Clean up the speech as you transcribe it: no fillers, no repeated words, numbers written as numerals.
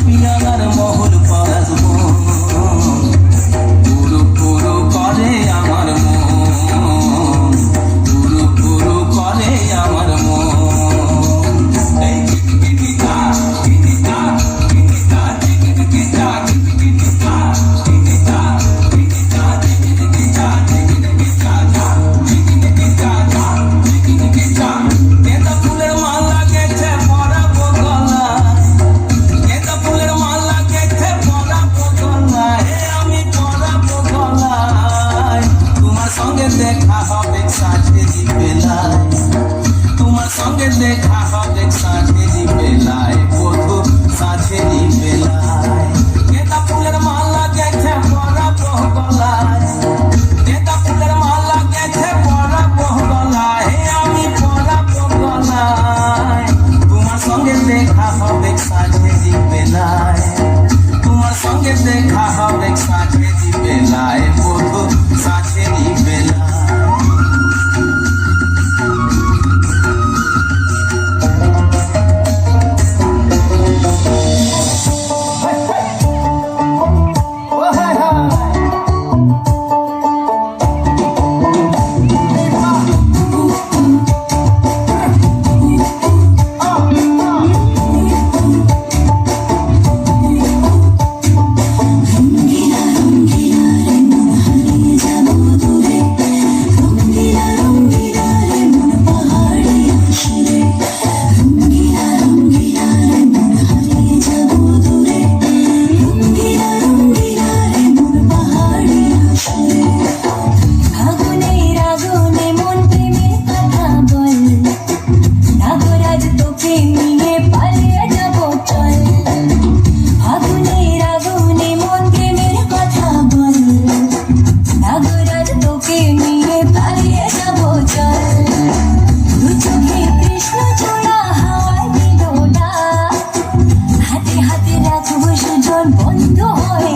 পিয়ালার মহল পারাজব পুরো পুরো করে আমার মন পুরো পুরো করে আমার মন এই কিটিটা কিটিটা কিটিটা কিটিটা কিটিটা কিটিটা কিটিটা কিটিটা কিটিটা এটা ফুলের মালা গেছে পরাবো গলায় এটা ফুলের মালা গেছে পরাবো গলায় আমি পরাবো গলায় তোমার সঙ্গে দেখা হবে সাঁঝেরি বেলায় তোমার সঙ্গে দেখা হবে সাঁঝেরি বেলায় বধু সাঁঝেরি বেলায় এটা ফুলের মালা গেছে পরাবো গলায় এটা ফুলের মালা গেছে পরাবো গলায় আমি পরাবো গলায় তোমার সঙ্গে দেখা হবে সাঁঝেরি বেলায় তোমার সঙ্গে দেখা হবে সাঁঝেরি বেলায় বধু সাঁঝেরি বেলায় হাতে হাতে রাখবো সুজন বন্ধু হয়ে